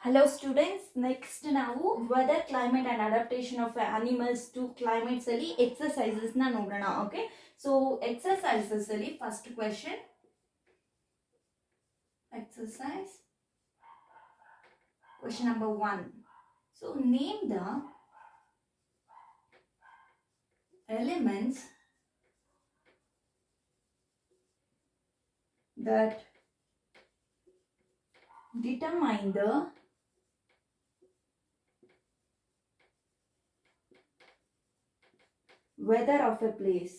Hello students, next ನಾವು weather, climate and adaptation of animals to climates ಅಲ್ಲಿ exercises ನ ನೋಡೋಣ. Okay, so exercises ಅಲ್ಲಿ first question, exercise question number 1. So name the elements that determine the weather of a place.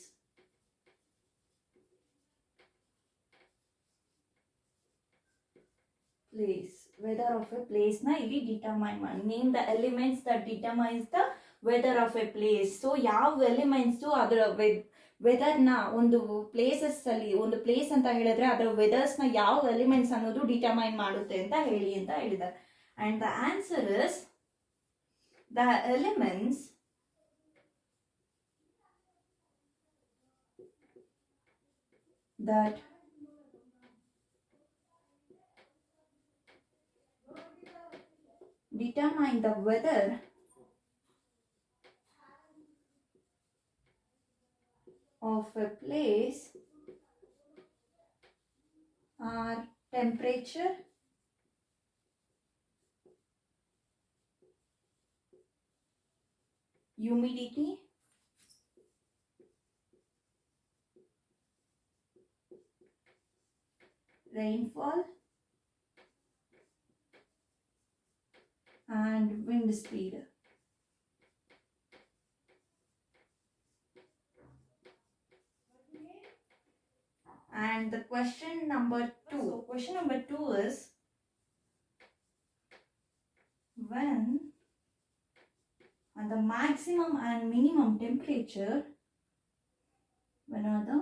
Weather of a place na ಇಲ್ಲಿ determine ಮಾಡಿ. Name the elements that determines the weather of a place. So ಯಾವ elements ಅದರ weather ನ ಒಂದು places ಅಲ್ಲಿ, ಒಂದು place ಅಂತ ಹೇಳಿದ್ರೆ ಅದರ ವೆದರ್ಸ್ ನ ಯಾವ ಎಲಿಮೆಂಟ್ಸ್ ಅನ್ನೋದು ಡಿಟರ್ಮೈನ್ ಮಾಡುತ್ತೆ ಅಂತ ಹೇಳಿ ಅಂತ ಹೇಳಿದ್ದಾರೆ. And the answer is the elements that determine the weather of a place are temperature, humidity, rainfall and wind speed. And the question number 2. So question number 2 is, when the maximum and minimum temperature, when are the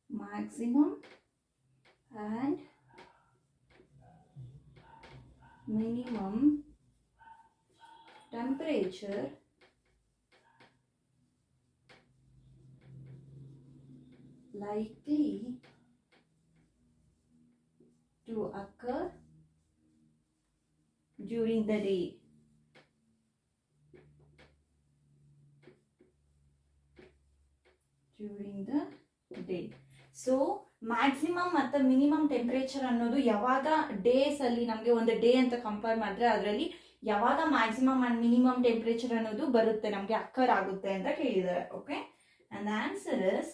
maximum and minimum temperature likely to occur during the day. So maximum ಮತ್ತು minimum temperature ಅನ್ನೋದು ಯಾವಾಗ days ಅಲ್ಲಿ ನಮಗೆ ಒಂದು day ಅಂತ compare ಮಾಡಿದ್ರೆ ಅದರಲ್ಲಿ ಯಾವಾಗ ಮ್ಯಾಕ್ಸಿಮಮ್ ಅಂಡ್ ಮಿನಿಮಮ್ ಟೆಂಪರೇಚರ್ ಅನ್ನೋದು ಬರುತ್ತೆ, ನಮಗೆ ಅಕ್ಕರ್ ಆಗುತ್ತೆ ಅಂತ ಕೇಳಿದ್ದಾರೆ. Okay, and answer is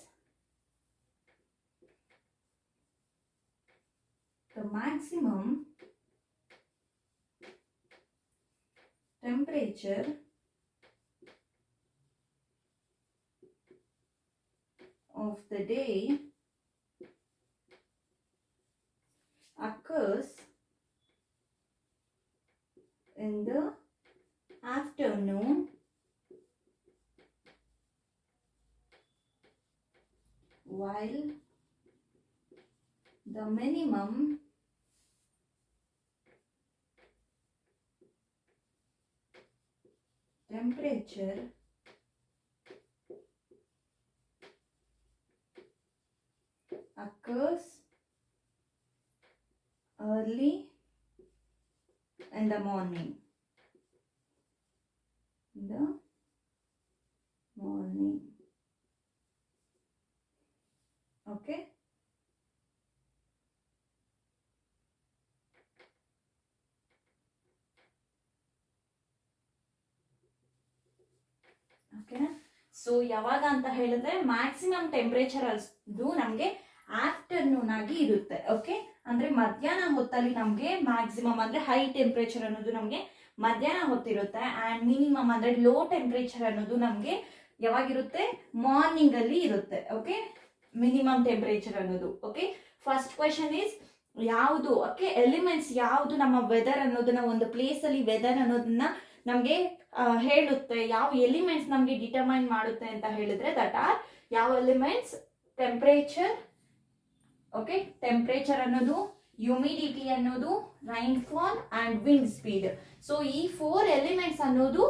the maximum temperature of the day occurs in the afternoon while the minimum temperature occurs early in the morning. Okay. ಓಕೆನಾ? ಸೊ ಯಾವಾಗ ಅಂತ ಹೇಳಿದ್ರೆ ಮ್ಯಾಕ್ಸಿಮಮ್ ಟೆಂಪರೇಚರ್ ಅದು ನಮಗೆ ಆಫ್ಟರ್ನೂನ್ ಆಗಿ ಇರುತ್ತೆ. ಓಕೆ, ಅಂದ್ರೆ ಮಧ್ಯಾಹ್ನ ಹೊತ್ತಲ್ಲಿ ನಮಗೆ ಮ್ಯಾಕ್ಸಿಮಮ್ ಅಂದ್ರೆ ಹೈ ಟೆಂಪರೇಚರ್ ಅನ್ನೋದು ನಮಗೆ ಮಧ್ಯಾಹ್ನ ಹೊತ್ತಿರುತ್ತೆ. ಅಂಡ್ ಮಿನಿಮಮ್ ಅಂದ್ರೆ ಲೋ ಟೆಂಪರೇಚರ್ ಅನ್ನೋದು ನಮಗೆ ಯಾವಾಗಿರುತ್ತೆ, ಮಾರ್ನಿಂಗ್ ಅಲ್ಲಿ ಇರುತ್ತೆ. ಓಕೆ, ಮಿನಿಮಮ್ ಟೆಂಪರೇಚರ್ ಅನ್ನೋದು. ಓಕೆ, ಫಸ್ಟ್ ಕ್ವೆಶನ್ ಇಸ್ ಯಾವುದು, ಓಕೆ, ಎಲಿಮೆಂಟ್ಸ್ ಯಾವುದು ನಮ್ಮ ವೆದರ್ ಅನ್ನೋದನ್ನ, ಒಂದು ಪ್ಲೇಸ್ ಅಲ್ಲಿ ವೆದರ್ ಅನ್ನೋದನ್ನ ನಮಗೆ ಹೇಳುತ್ತೆ, ಯಾವ ಎಲಿಮೆಂಟ್ಸ್ ನಮಗೆ ಡಿಟರ್ಮೈನ್ ಮಾಡುತ್ತೆ ಅಂತ ಹೇಳಿದ್ರೆ ದಟ್ ಆರ್ ಯಾವ ಎಲಿಮೆಂಟ್ಸ್, ಟೆಂಪರೇಚರ್. ಓಕೆ, ಟೆಂಪರೇಚರ್ ಅನ್ನೋದು, ಹ್ಯೂಮಿಡಿಟಿ ಅನ್ನೋದು, rainfall and wind speed. So ಈ 4 ಎಲಿಮೆಂಟ್ಸ್ ಅನ್ನೋದು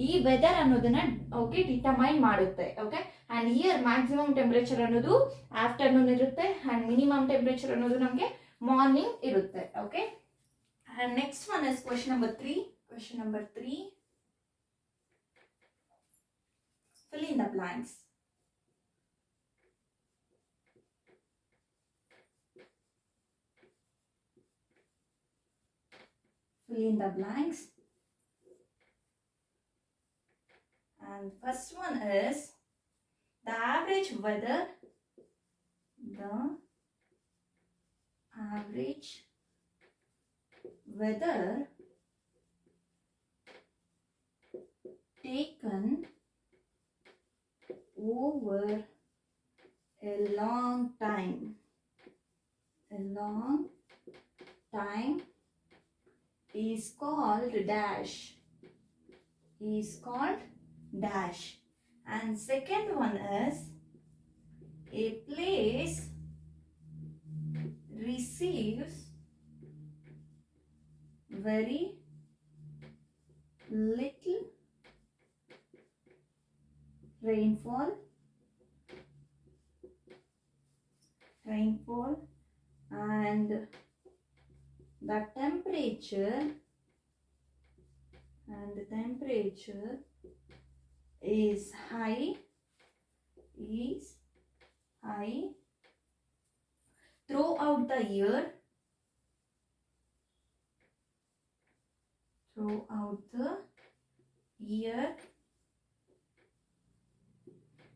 ಈ ವೆದರ್ ಅನ್ನೋದನ್ನ ಓಕೆ ಡಿಟರ್ಮೈನ್ ಮಾಡುತ್ತೆ. Okay, and here maximum temperature ಅನ್ನೋದು ಆಫ್ಟರ್ನೂನ್ ಇರುತ್ತೆ ಅಂಡ್ ಮಿನಿಮಮ್ ಟೆಂಪರೇಚರ್ ಅನ್ನೋದು ನಮಗೆ ಮಾರ್ನಿಂಗ್ ಇರುತ್ತೆ. Okay, next one is question number 3. Question number 3, fill in the blanks. Fill in the blanks. And first one is the average weather. The average weather taken over a long time. A long time is called dash. Is called dash. And second one is a place receives very little rainfall and the temperature is high throughout the year.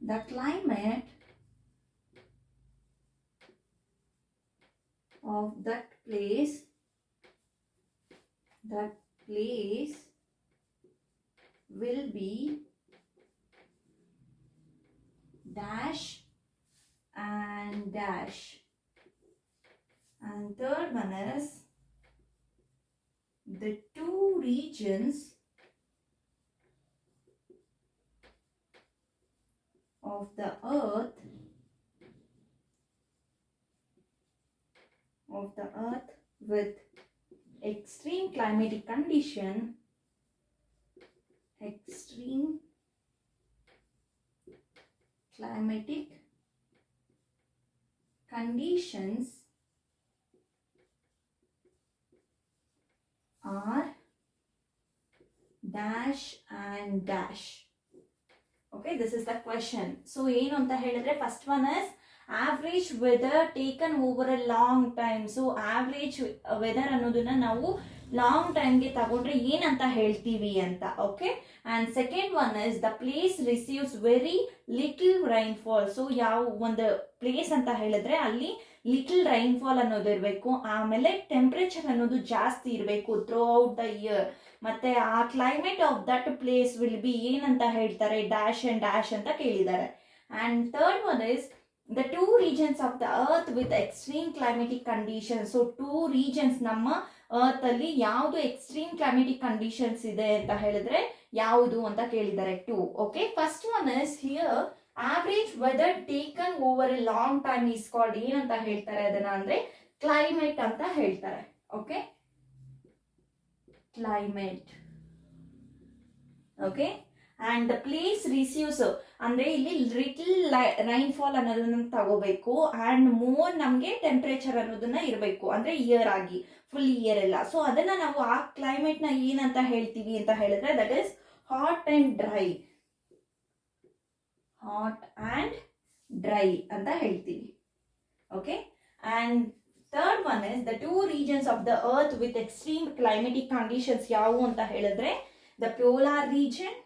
The climate of that place will be dash and dash. And third one is the two regions of the earth with extreme climatic conditions are dash and dash. Okay, this is the question. So ಏನು ಅಂತ ಹೇಳಿದ್ರೆ first one is average weather taken over a long time. So average weather ಅನ್ನೋದನ್ನ ನಾವು long ಟೈಮ್ಗೆ ತಗೊಂಡ್ರೆ ಏನಂತ ಹೇಳ್ತೀವಿ ಅಂತ. Okay, and second one is the place receives very little rainfall. So ಯಾವ ಒಂದು ಪ್ಲೇಸ್ ಅಂತ ಹೇಳಿದ್ರೆ ಅಲ್ಲಿ ಲಿಟಲ್ ರೈನ್ಫಾಲ್ ಅನ್ನೋದು ಇರಬೇಕು, ಆಮೇಲೆ ಟೆಂಪ್ರೇಚರ್ ಅನ್ನೋದು ಜಾಸ್ತಿ ಇರಬೇಕು ಥ್ರೂ ಔಟ್ ದ ಇಯರ್. ಮತ್ತೆ ಆ climate of that place will be ಏನಂತ ಹೇಳ್ತಾರೆ, ಡ್ಯಾಶ್ ಅಂಡ್ ಡ್ಯಾಶ್ ಅಂತ ಕೇಳಿದ್ದಾರೆ. And third one is the two regions of the earth with extreme climatic conditions. So two regions ನಮ್ಮ ಅರ್ತ್ ಅಲ್ಲಿ ಯಾವುದು extreme climatic conditions ಇದೆ ಅಂತ ಹೇಳಿದ್ರೆ ಯಾವುದು ಅಂತ ಕೇಳಿದ್ದಾರೆ, two. Okay, first one is here average weather taken over a long time is called ಏನಂತ ಹೇಳ್ತಾರೆ ಅದನ್ನ ಅಂದ್ರೆ ಕ್ಲೈಮೇಟ್ ಅಂತ ಹೇಳ್ತಾರೆ. Okay, climate. Okay, and the place receives ಅಂದ್ರೆ ಇಲ್ಲಿ ಲಿಟಲ್ ರೈನ್ಫಾಲ್ ಅನ್ನೋದನ್ನ ತಗೋಬೇಕು ಅಂಡ್ ಮೋರ್ ನಮ್ಗೆ ಟೆಂಪರೇಚರ್ ಅನ್ನೋದನ್ನ ಇರಬೇಕು, ಅಂದ್ರೆ ಇಯರ್ ಆಗಿ ಫುಲ್ ಇಯರ್ ಎಲ್ಲ. ಸೊ ಅದನ್ನ ನಾವು ಆ ಕ್ಲೈಮೇಟ್ ನ ಏನಂತ ಹೇಳ್ತೀವಿ ಅಂತ ಹೇಳಿದ್ರೆ that is hot and dry. Hot and dry ಅಂತ ಹೇಳ್ತೀವಿ. Okay, and third one is the two regions of the earth with extreme climatic conditions ಯಾವುವು ಅಂತ ಹೇಳಿದ್ರೆ the polar region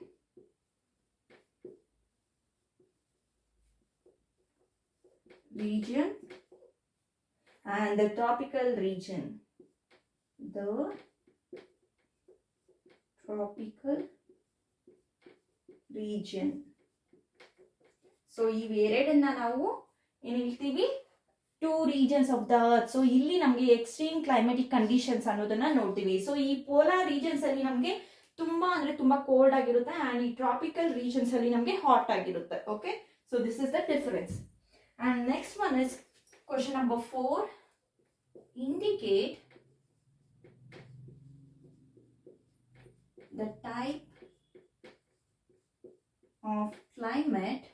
and the tropical region. The tropical region. So ಇವೆರಡನ್ನ ನಾವು ಏನ್ ಹೇಳ್ತೀವಿ, two regions of the earth. So ಇಲ್ಲಿ ನಮಗೆ extreme climatic conditions ಅನ್ನೋದನ್ನ ನೋಡ್ತೀವಿ. ಸೊ ಈ ಪೋಲಾರ್ ರೀಜನ್ಸ್ ಅಲ್ಲಿ ನಮಗೆ ತುಂಬಾ ಅಂದ್ರೆ ತುಂಬಾ ಕೋಲ್ಡ್ ಆಗಿರುತ್ತೆ ಅಂಡ್ ಈ ಟ್ರಾಪಿಕಲ್ ರೀಜನ್ಸ್ ಅಲ್ಲಿ ನಮಗೆ ಹಾಟ್ ಆಗಿರುತ್ತೆ. Okay, so this is the difference. And next one is question number 4. Indicate the type of climate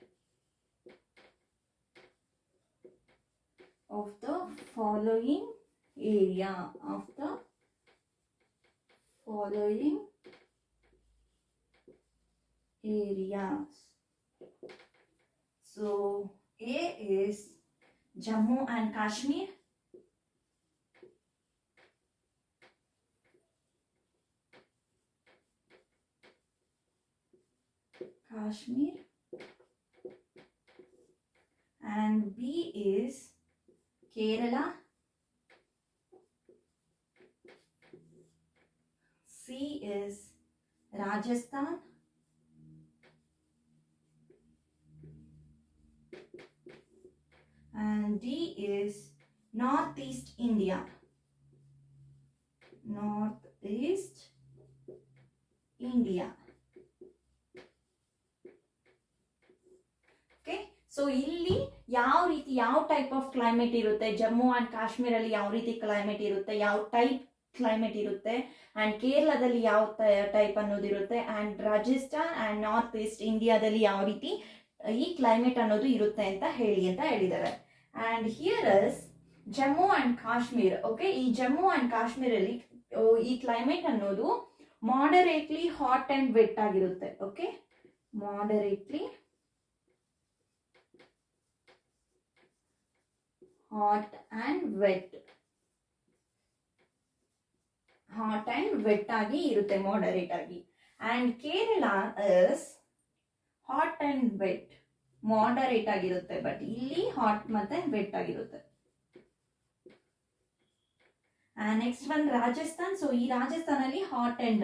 of the following area of the following areas. So A is Jammu and Kashmir. And B is Kerala. C is Rajasthan. And D is Northeast India. Northeast India. Okay, so ಇಲ್ಲಿ ಯಾವ type of climate ಇರುತ್ತೆ, Jammu and Kashmir ಅಲ್ಲಿ ಯಾವ ರೀತಿ climate ಇರುತ್ತೆ, ಯಾವ type climate ಇರುತ್ತೆ, and ಕೇರಳದಲ್ಲಿ ಯಾವ ಟೈಪ್ ಅನ್ನೋದಿರುತ್ತೆ, and Rajasthan and north east ಇಂಡಿಯಾದಲ್ಲಿ ಯಾವ ರೀತಿ ಈ ಕ್ಲೈಮೇಟ್ ಅನ್ನೋದು ಇರುತ್ತೆ ಅಂತ ಹೇಳಿದ್ದಾರೆ. And here is Jammu and Kashmir. Okay, ಈ ಜಮ್ಮು ಅಂಡ್ ಕಾಶ್ಮೀರ್ ಅಲ್ಲಿ ಈ ಕ್ಲೈಮೇಟ್ ಅನ್ನೋದು ಮಾಡರೇಟ್ಲಿ ಹಾಟ್ ಅಂಡ್ ವೆಟ್ ಆಗಿರುತ್ತೆ. Okay, moderately hot and wet ಆಗಿ ಇರುತ್ತೆ, ಮಾಡರೇಟ್ ಆಗಿ. And Kerala is hot and wet, moderate ಆಗಿರುತ್ತೆ, ಬಟ್ ಇಲ್ಲಿ ಹಾಟ್ ಮತ್ತೆ ವೆಟ್ ಆಗಿರುತ್ತೆ. Next one Rajasthan. ಸೊ ಈ ರಾಜಸ್ಥಾನಲ್ಲಿ hot and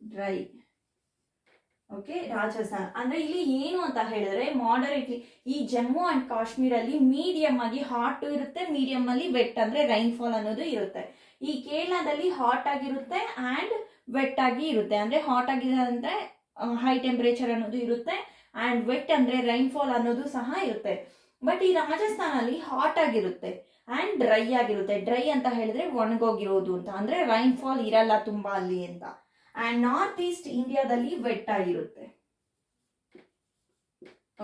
dry. Okay, Rajasthan ಅಂದ್ರೆ ಇಲ್ಲಿ ಏನು ಅಂತ ಹೇಳಿದ್ರೆ ಮಾಡರೇಟ್ಲಿ ಈ ಜಮ್ಮು ಅಂಡ್ ಕಾಶ್ಮೀರ್ ಅಲ್ಲಿ ಮೀಡಿಯಂ ಆಗಿ ಹಾಟ್ ಇರುತ್ತೆ, ಮೀಡಿಯಂ ಅಲ್ಲಿ ವೆಟ್ ಅಂದ್ರೆ ರೈನ್ ಫಾಲ್ ಅನ್ನೋದು ಇರುತ್ತೆ. ಈ ಕೇರಳದಲ್ಲಿ ಹಾಟ್ ಆಗಿರುತ್ತೆ ಅಂಡ್ ವೆಟ್ ಆಗಿ ಇರುತ್ತೆ. ಅಂದ್ರೆ ಹಾಟ್ ಆಗಿದೆ ಅಂದ್ರೆ ಹೈ ಟೆಂಪರೇಚರ್ ಅನ್ನೋದು ಇರುತ್ತೆ, ಅಂಡ್ ವೆಟ್ ಅಂದ್ರೆ ರೈನ್ ಫಾಲ್ ಅನ್ನೋದು ಸಹ ಇರುತ್ತೆ. ಬಟ್ ಈ ರಾಜಸ್ಥಾನಲ್ಲಿ ಹಾಟ್ ಆಗಿರುತ್ತೆ ಅಂಡ್ ಡ್ರೈ ಆಗಿರುತ್ತೆ. ಡ್ರೈ ಅಂತ ಹೇಳಿದ್ರೆ ಒಣಗೋಗಿರೋದು ಅಂತ, ಅಂದ್ರೆ ರೈನ್ ಫಾಲ್ ಇರಲ್ಲ ತುಂಬಾ ಅಲ್ಲಿ ಅಂತ. ಅಂಡ್ ನಾರ್ತ್ ಈಸ್ಟ್ ಇಂಡಿಯಾದಲ್ಲಿ ವೆಟ್ ಆಗಿರುತ್ತೆ.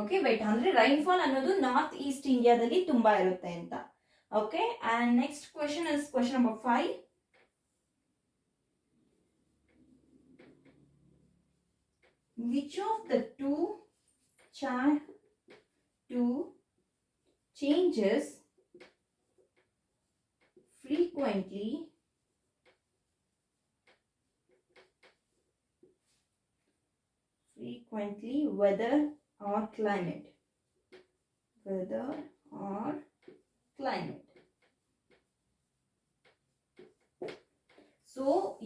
ಓಕೆ, ವೆಟ್ ಅಂದ್ರೆ ರೈನ್ ಫಾಲ್ ಅನ್ನೋದು ನಾರ್ತ್ ಈಸ್ಟ್ ಇಂಡಿಯಾದಲ್ಲಿ ತುಂಬಾ ಇರುತ್ತೆ ಅಂತ. Okay, and next question is question number 5. Which of the two changes frequently weather or climate? So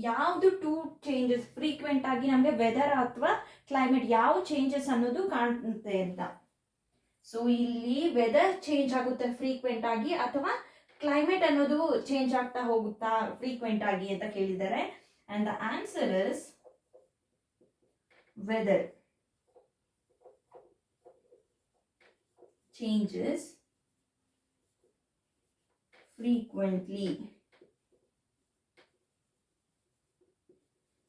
ಯಾವ್ದು ಟೂ ಚೇಂಜಸ್ ಫ್ರೀಕ್ವೆಂಟ್ ಆಗಿ ನಮಗೆ ವೆದರ್ ಅಥವಾ ಕ್ಲೈಮೇಟ್ ಯಾವ ಚೇಂಜಸ್ ಅನ್ನೋದು ಕಾಣುತ್ತೆ ಅಂತ. ಸೊ ಇಲ್ಲಿ ವೆದರ್ ಚೇಂಜ್ ಆಗುತ್ತೆ ಫ್ರೀಕ್ವೆಂಟ್ ಆಗಿ ಅಥವಾ ಕ್ಲೈಮೇಟ್ ಅನ್ನೋದು ಚೇಂಜ್ ಆಗ್ತಾ ಹೋಗುತ್ತಾ ಫ್ರೀಕ್ವೆಂಟ್ ಆಗಿ ಅಂತ ಕೇಳಿದ್ದಾರೆ. And the answer is weather changes frequently.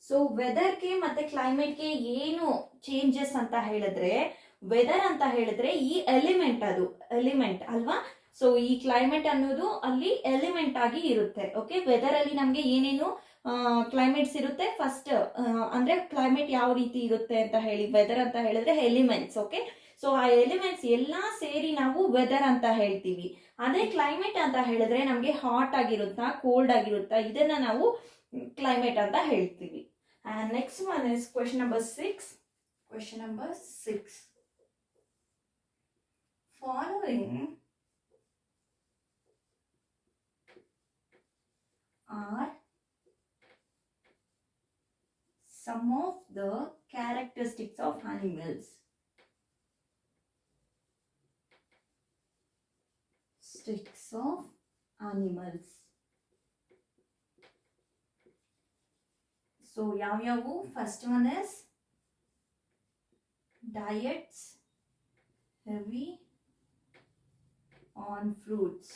So ವೆದರ್ಗೆ ಮತ್ತೆ ಕ್ಲೈಮೇಟ್ಗೆ ಏನು ಚೇಂಜಸ್ ಅಂತ ಹೇಳಿದ್ರೆ, ವೆದರ್ ಅಂತ ಹೇಳಿದ್ರೆ ಈ ಎಲಿಮೆಂಟ್ ಅಲ್ವಾ. ಸೊ ಈ ಕ್ಲೈಮೇಟ್ ಅನ್ನೋದು ಅಲ್ಲಿ ಎಲಿಮೆಂಟ್ ಆಗಿ ಇರುತ್ತೆ. ಓಕೆ, ವೆದರ್ ಅಲ್ಲಿ ನಮ್ಗೆ ಏನೇನು ಕ್ಲೈಮೇಟ್ಸ್ ಇರುತ್ತೆ. ಫಸ್ಟ್ ಅಂದ್ರೆ ಕ್ಲೈಮೇಟ್ ಯಾವ ರೀತಿ ಇರುತ್ತೆ ಅಂತ ಹೇಳಿ, ವೆದರ್ ಅಂತ ಹೇಳಿದ್ರೆ ಎಲಿಮೆಂಟ್ಸ್. ಓಕೆ, ಸೊ ಆ ಎಲಿಮೆಂಟ್ಸ್ ಎಲ್ಲ ಸೇರಿ ನಾವು ವೆದರ್ ಅಂತ ಹೇಳ್ತೀವಿ. ಅದೇ ಕ್ಲೈಮೇಟ್ ಅಂತ ಹೇಳಿದ್ರೆ ನಮಗೆ ಹಾಟ್ ಆಗಿರುತ್ತಾ ಕೋಲ್ಡ್ ಆಗಿರುತ್ತಾ ಇದನ್ನ ನಾವು ಕ್ಲೈಮೇಟ್ ಅಂತ ಹೇಳ್ತೀವಿ. And next one is question number 6. Following are some of the characteristics of animals. So ಯಾವ್ಯಾವು? First one is diets heavy on fruits.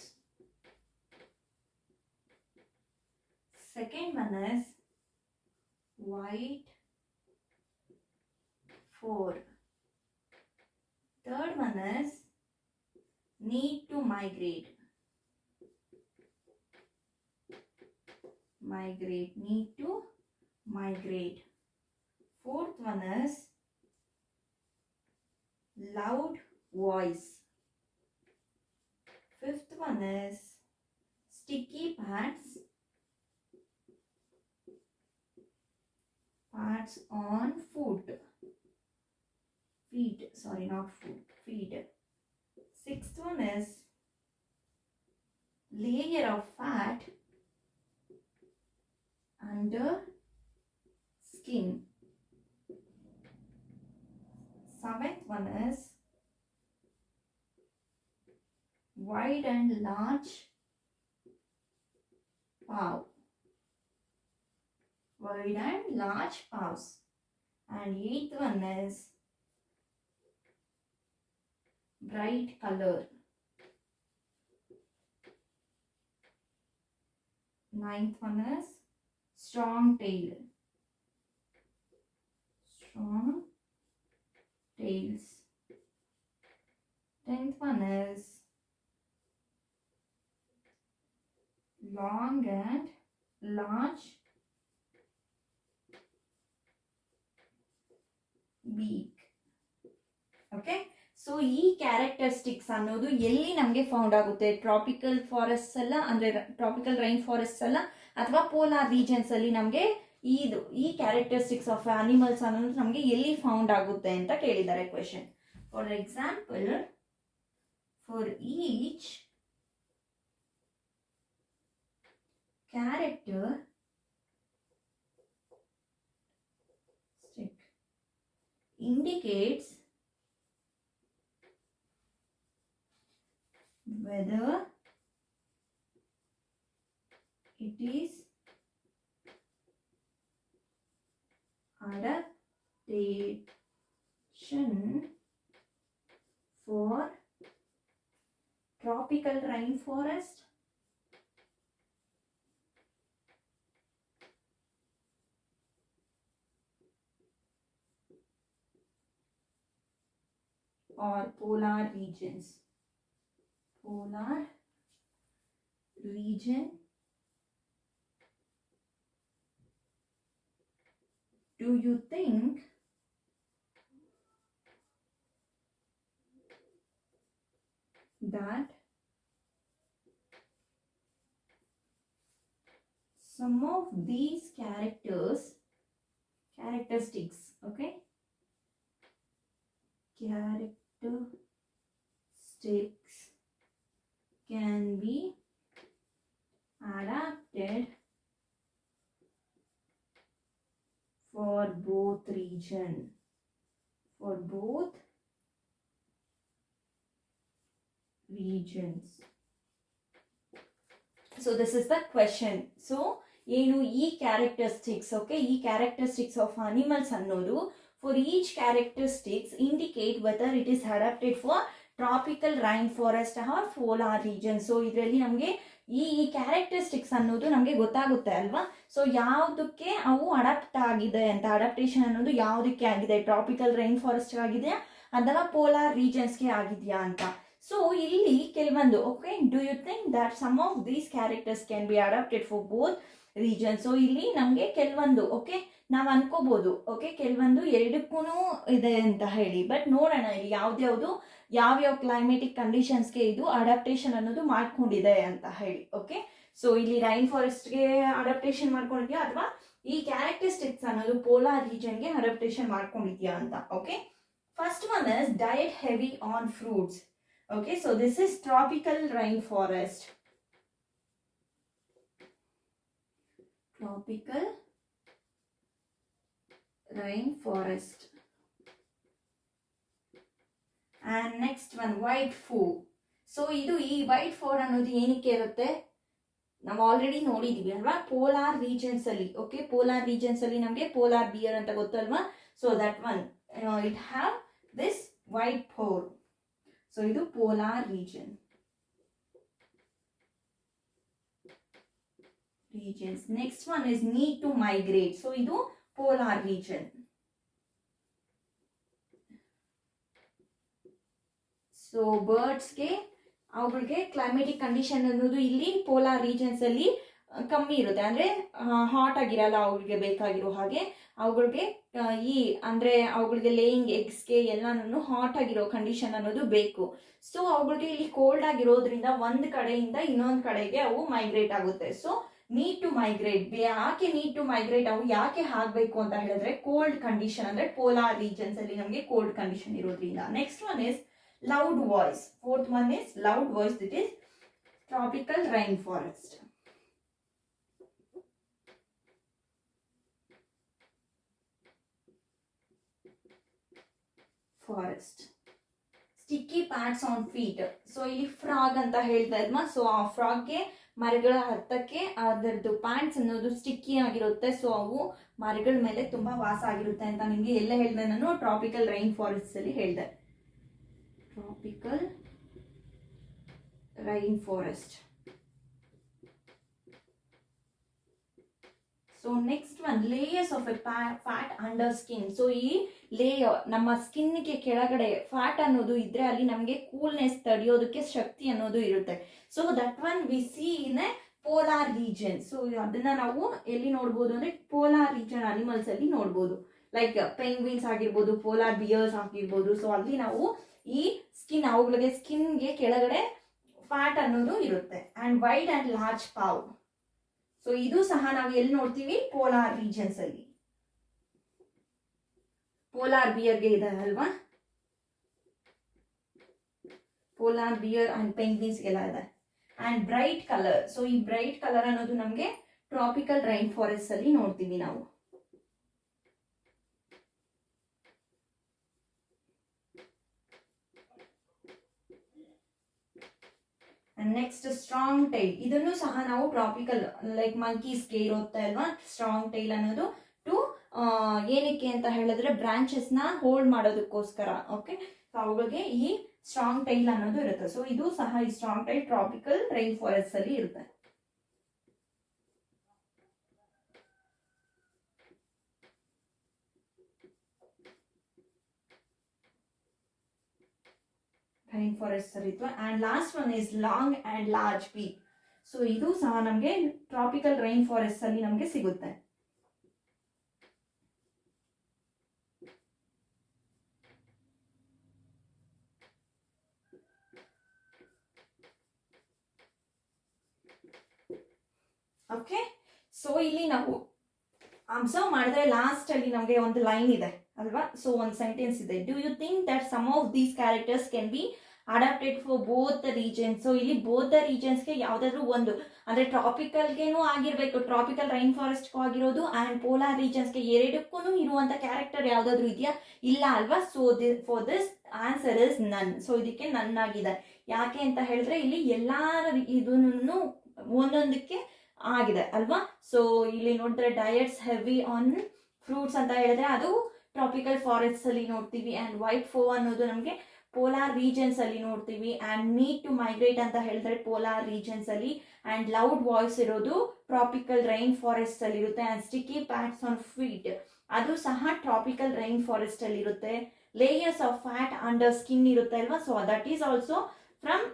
Second one is white fur. Third one is need to migrate. Migrate, need to migrate. Fourth one is loud voice. Fifth one is sticky pads. Pads on food. Feet, sorry, not food, feet. Sixth one is layer of fat under skin. Seventh one is wide and large paw. Wide and large paws. And eighth one is bright color. Ninth one is strong tail. Strong tails. 10th one is long and large beak. Okay, so ಈ characteristics ಅನ್ನೋದು ಎಲ್ಲಿ ನಮಗೆ found ಆಗುತ್ತೆ? Tropical forest ಅಲ್ಲ, ಅಂದ್ರೆ tropical rain forest ಅಲ್ಲ, ಅಥವಾ polar regions ಅಲ್ಲಿ ನಮಗೆ ಈ ಕ್ಯಾರೆಕ್ಟರಿಸ್ಟಿಕ್ಸ್ ಆಫ್ ಅನಿಮಲ್ಸ್ ಅನ್ನೋದು ನಮಗೆ ಎಲ್ಲಿ ಫೌಂಡ್ ಆಗುತ್ತೆ ಅಂತ ಕೇಳಿದ್ದಾರೆ question. For example, for each character indicates whether it is adaptation for tropical rainforest or polar regions. Polar region. Do you think that some of these characteristics, okay, characteristics can be adapted for both regions. So this is the question. So ಏನು ಈ characteristics, okay, ಈ characteristics of animals ಅನ್ನೋದು for each characteristics indicate whether it is adapted for tropical rainforest or polar region. So ಇದರಲ್ಲಿ ನಮಗೆ ಈ characteristics ಅನ್ನೋದು ನಮಗೆ ಗೊತ್ತಾಗುತ್ತೆ ಅಲ್ವಾ? ಸೊ ಯಾವುದಕ್ಕೆ ಅವು ಅಡಾಪ್ಟ್ ಆಗಿದೆ ಅಂತ, ಅಡಾಪ್ಟೇಷನ್ ಅನ್ನೋದು ಯಾವುದಕ್ಕೆ ಆಗಿದೆ, ಟ್ರಾಪಿಕಲ್ ರೈನ್ ಫಾರೆಸ್ಟ್ ಆಗಿದೆಯಾ ಅಥವಾ ಪೋಲಾರ್ ರೀಜನ್ಸ್ಗೆ ಆಗಿದೆಯಾ ಅಂತ. ಸೊ ಇಲ್ಲಿ ಕೆಲವೊಂದು, okay, do you think that some of these characters can be adapted for both region. So ಇಲ್ಲಿ ನಮಗೆ ಕೆಲವೊಂದು, ಓಕೆ, ನಾವು ಅನ್ಕೋಬಹುದು, ಓಕೆ, ಕೆಲವೊಂದು ಎರಡಕ್ಕೂ ಇದೆ ಅಂತ ಹೇಳಿ. ಬಟ್ ನೋಡೋಣ ಇಲ್ಲಿ ಯಾವ್ದ್ಯಾವುದು ಯಾವ್ಯಾವ ಕ್ಲೈಮೇಟಿಕ್ ಕಂಡೀಷನ್ಸ್ಗೆ ಇದು ಅಡಾಪ್ಟೇಷನ್ ಅನ್ನೋದು ಮಾಡ್ಕೊಂಡಿದೆ ಅಂತ ಹೇಳಿ. ಓಕೆ, ಸೊ ಇಲ್ಲಿ ರೈನ್ ಫಾರೆಸ್ಟ್ಗೆ ಅಡಾಪ್ಟೇಷನ್ ಮಾಡ್ಕೊಂಡಿದ್ಯಾ ಅಥವಾ ಈ ಕ್ಯಾರೆಕ್ಟರಿಸ್ಟಿಕ್ಸ್ ಅನ್ನೋದು ಪೋಲಾರ್ ರೀಜನ್ಗೆ ಅಡಾಪ್ಟೇಷನ್ ಮಾಡ್ಕೊಂಡಿದ್ಯಾ ಅಂತ. Okay, first one is diet heavy on fruits. Okay, so this is tropical rain forest. Tropical rainforest. And next one, white food. So ಇದು ಈ ವೈಟ್ ಫೋರ್ ಅನ್ನೋದು ಏನಕ್ಕೆ ಇರುತ್ತೆ ನಾವು ಆಲ್ರೆಡಿ ನೋಡಿದೀವಿ ಅಲ್ವಾ, ಪೋಲಾರ್ ರೀಜನ್ಸ್ ಅಲ್ಲಿ. ಓಕೆ, ಪೋಲಾರ್ ರೀಜನ್ಸ್ ಅಲ್ಲಿ ನಮಗೆ ಪೋಲಾರ್ ಬಿಯರ್ ಅಂತ ಗೊತ್ತಲ್ವಾ. So that one it have this white four. So ಇದು polar regions. Next one is need to migrate. So idu polar region. So birds ke ಅವುಗಳಿಗೆ ಕ್ಲೈಮೇಟಿಕ್ condition ಅನ್ನೋದು ಇಲ್ಲಿ polar regions ಅಲ್ಲಿ ಕಮ್ಮಿ ಇರುತ್ತೆ, ಅಂದ್ರೆ ಹಾಟ್ ಆಗಿರಲ್ಲ ಅವ್ರಿಗೆ ಬೇಕಾಗಿರೋ ಹಾಗೆ. ಅವುಗಳಿಗೆ ಈ ಅಂದ್ರೆ ಅವುಗಳಿಗೆ ಲೇಯಿಂಗ್ ಎಗ್ಸ್ಗೆ ಎಲ್ಲಾನು ಹಾಟ್ ಆಗಿರೋ ಕಂಡೀಷನ್ ಅನ್ನೋದು ಬೇಕು. ಸೊ ಅವುಗಳಿಗೆ ಇಲ್ಲಿ ಕೋಲ್ಡ್ ಆಗಿರೋದ್ರಿಂದ ಒಂದ್ ಕಡೆಯಿಂದ ಇನ್ನೊಂದ್ ಕಡೆಗೆ ಅವು ಮೈಗ್ರೇಟ್ ಆಗುತ್ತೆ. ಸೊ ನೀಡ್ ಟು ಮೈಗ್ರೇಟ್, ಯಾಕೆ ನೀಡ್ ಟು ಮೈಗ್ರೇಟ್, ಅವು ಯಾಕೆ ಆಗ್ಬೇಕು ಅಂತ ಹೇಳಿದ್ರೆ ಕೋಲ್ಡ್ ಕಂಡೀಷನ್, ಅಂದ್ರೆ ಪೋಲಾರ್ ರೀಜನ್ಸ್ ಅಲ್ಲಿ ನಮಗೆ ಕೋಲ್ಡ್ ಕಂಡೀಷನ್ ಇರೋದ್ರಿಂದ. Next one is loud voice. Fourth one is loud voice, it is tropical rain forest. Forest sticky pads on feet. So ಇಲ್ಲಿ ಫ್ರಾಗ್ ಅಂತ ಹೇಳ್ತಾ ಇದ್ಮ, ಸೊ ಆ ಫ್ರಾಗ್ಗೆ ಮರಗಳ ಹತ್ತಕ್ಕೆ ಅದರದ್ದು ಪ್ಯಾಂಟ್ಸ್ ಅನ್ನೋದು ಸ್ಟಿಕ್ಕಿ ಆಗಿರುತ್ತೆ. ಸೊ ಅವು ಮರಗಳ ಮೇಲೆ ತುಂಬಾ ವಾಸ ಆಗಿರುತ್ತೆ ಅಂತ ನಿಮ್ಗೆ ಎಲ್ಲ ಹೇಳಿದೆ ನಾನು, ಟ್ರಾಪಿಕಲ್ ರೈನ್ ಫಾರೆಸ್ಟ್ ಅಲ್ಲಿ ಹೇಳಿದೆ. Tropical rain forest. So next one layers of A fat under skin. So ಈ ಲೇಯರ್ ನಮ್ಮ ಸ್ಕಿನ್ಗೆ ಕೆಳಗಡೆ ಫ್ಯಾಟ್ ಅನ್ನೋದು ಇದ್ರೆ ಅಲ್ಲಿ ನಮಗೆ ಕೂಲ್ನೆಸ್ ತಡೆಯೋದಕ್ಕೆ ಶಕ್ತಿ ಅನ್ನೋದು ಇರುತ್ತೆ. So that one we see in a polar region. So ಅದನ್ನ ನಾವು ಎಲ್ಲಿ ನೋಡ್ಬೋದು ಅಂದ್ರೆ ಪೋಲಾರ್ ರೀಜನ್ ಅನಿಮಲ್ಸ್ ಅಲ್ಲಿ ನೋಡ್ಬೋದು, ಲೈಕ್ ಪೆಂಗ್ವಿನ್ಸ್ ಆಗಿರ್ಬೋದು, ಪೋಲಾರ್ ಬಿಯರ್ಸ್ ಆಗಿರ್ಬೋದು. ಸೊ ಅಲ್ಲಿ ನಾವು ಈ ಸ್ಕಿನ್, ಅವುಗಳಿಗೆ ಸ್ಕಿನ್ಗೆ ಕೆಳಗಡೆ ಫ್ಯಾಟ್ ಅನ್ನೋದು ಇರುತ್ತೆ. And wide and large paw. So ಇದು ಸಹ ನಾವು ಎಲ್ಲಿ ನೋಡ್ತೀವಿ, ಪೋಲಾರ್ ರೀಜನ್ಸ್ ಅಲ್ಲಿ. ಪೋಲಾರ್ ಬಿಯರ್ಗೆ ಇದೆ ಅಲ್ವಾ, ಪೋಲಾರ್ ಬಿಯರ್ ಅಂಡ್ ಪೆಂಗ್ವಿನ್ಸ್ ಗೆಲ್ಲ ಇದೆ. And bright colour. ಸೊ ಈ ಬ್ರೈಟ್ ಕಲರ್ ಅನ್ನೋದು ನಮಗೆ ಟ್ರಾಪಿಕಲ್ ರೈನ್ ಫಾರೆಸ್ಟ್ ಅಲ್ಲಿ ನೋಡ್ತೀವಿ ನಾವು. Next strong tail. ಇದನ್ನು ಸಹ ನಾವು ಟ್ರಾಪಿಕಲ್ ಲೈಕ್ ಮಂಕೀಸ್ಗೆ ಇರುತ್ತೆ ಅಲ್ವಾ ಸ್ಟ್ರಾಂಗ್ ಟೈಲ್ ಅನ್ನೋದು. ಟು ಏನಕ್ಕೆ ಅಂತ ಹೇಳಿದ್ರೆ ಬ್ರಾಂಚಸ್ ನ ಹೋಲ್ಡ್ ಮಾಡೋದಕ್ಕೋಸ್ಕರ. ಓಕೆ, ಸೊ ಅವುಗಳಿಗೆ ಈ ಸ್ಟ್ರಾಂಗ್ ಟೈಲ್ ಅನ್ನೋದು ಇರುತ್ತೆ. ಸೊ ಇದು ಸಹ ಈ strong tail tropical rain forest ಅಲ್ಲಿ ಇರುತ್ತೆ. ರೈನ್ ಫಾರೆಸ್ಟ್ ಅಲ್ಲಿ ಇತ್ತು. And last one is long and large beak. So ಇದು ಸಹ ನಮಗೆ ಟ್ರಾಪಿಕಲ್ ರೈನ್ ಫಾರೆಸ್ಟ್ ಅಲ್ಲಿ ನಮಗೆ ಸಿಗುತ್ತೆ. ಓಕೆ, ಸೊ ಇಲ್ಲಿ ನಾವು ಅಬ್ಸರ್ವ್ ಮಾಡಿದ್ರೆ ಲಾಸ್ಟ್ ಅಲ್ಲಿ ನಮಗೆ ಒಂದು ಲೈನ್ ಇದೆ ಅಲ್ವಾ. ಸೊ ಒಂದು ಸೆಂಟೆನ್ಸ್ ಇದೆ, do you think that some of these characters can be adapted for both the regions. So ಇಲ್ಲಿ ಬೋತ್ ದ ರೀಜನ್ಸ್ಗೆ ಯಾವ್ದಾದ್ರು ಒಂದು, ಅಂದ್ರೆ ಟ್ರಾಪಿಕಲ್ಗೆನೂ ಆಗಿರ್ಬೇಕು, ಟ್ರಾಪಿಕಲ್ ರೈನ್ ಫಾರೆಸ್ಟ್ಗೂ ಆಗಿರೋದು ಅಂಡ್ ಪೋಲಾರ್ ರೀಜನ್ಸ್ಗೆ ಎರಡಕ್ಕೂ ಇರುವಂತ ಕ್ಯಾರೆಕ್ಟರ್ ಯಾವ್ದಾದ್ರು ಇದೆಯಾ, ಇಲ್ಲ ಅಲ್ವಾ. So for this answer is ನನ್. ಸೊ ಇದಕ್ಕೆ ನನ್ ಆಗಿದೆ. ಯಾಕೆ ಅಂತ ಹೇಳಿದ್ರೆ ಇಲ್ಲಿ ಎಲ್ಲಾರ ಇದನ್ನು ಒಂದೊಂದಕ್ಕೆ ಆಗಿದೆ ಅಲ್ವಾ. ಸೊ ಇಲ್ಲಿ ನೋಡಿದ್ರೆ ಡಯಟ್ಸ್ ಹೆವಿ ಆನ್ ಫ್ರೂಟ್ಸ್ ಅಂತ ಹೇಳಿದ್ರೆ ಅದು ಟ್ರಾಪಿಕಲ್ ಫಾರೆಸ್ಟ್ ಅಲ್ಲಿ ನೋಡ್ತೀವಿ. ಅಂಡ್ ವೈಟ್ ಫೋ ಅನ್ನೋದು ನಮಗೆ ಪೋಲಾರ್ ರೀಜನ್ಸ್ ಅಲ್ಲಿ ನೋಡ್ತೀವಿ. ಅಂಡ್ ನೀಡ್ ಟು ಮೈಗ್ರೇಟ್ ಅಂತ ಹೇಳಿದ್ರೆ ಪೋಲಾರ್ ರೀಜನ್ಸ್ ಅಲ್ಲಿ. ಅಂಡ್ ಲೌಡ್ ವಾಯ್ಸ್ ಇರೋದು ಟ್ರಾಪಿಕಲ್ ರೈನ್ ಫಾರೆಸ್ಟ್ ಅಲ್ಲಿ ಇರುತ್ತೆ. And sticky pads on feet ಅದು ಸಹ ಟ್ರಾಪಿಕಲ್ ರೈನ್ ಫಾರೆಸ್ಟ್ ಅಲ್ಲಿ ಇರುತ್ತೆ. Layers of fat under skin ಇರುತ್ತೆ ಅಲ್ವಾ. So that is also from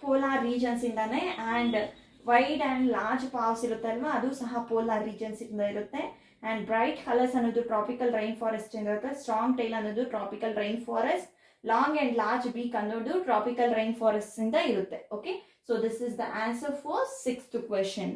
polar regions ಇಂದಾನೆ. And wide and large paws ಇರುತ್ತೆ ಅಲ್ವಾ, ಅದು ಸಹ ಪೋಲಾರ್ ರೀಜನ್ಸ್ ಇಂದ ಇರುತ್ತೆ. ಅಂಡ್ ಬ್ರೈಟ್ ಕಲರ್ಸ್ ಅನ್ನೋದು ಟ್ರಾಪಿಕಲ್ ರೈನ್ ಫಾರೆಸ್ಟ್ ಇಂದ ಇರುತ್ತೆ. ಸ್ಟ್ರಾಂಗ್ ಟೈಲ್ ಅನ್ನೋದು tropical rain forest. Long and large beak ಅನ್ನೋದು ಟ್ರಾಪಿಕಲ್ ರೈನ್ ಫಾರೆಸ್ಟ್ ಇಂದ ಇರುತ್ತೆ. Okay, so this is the answer for 6th question.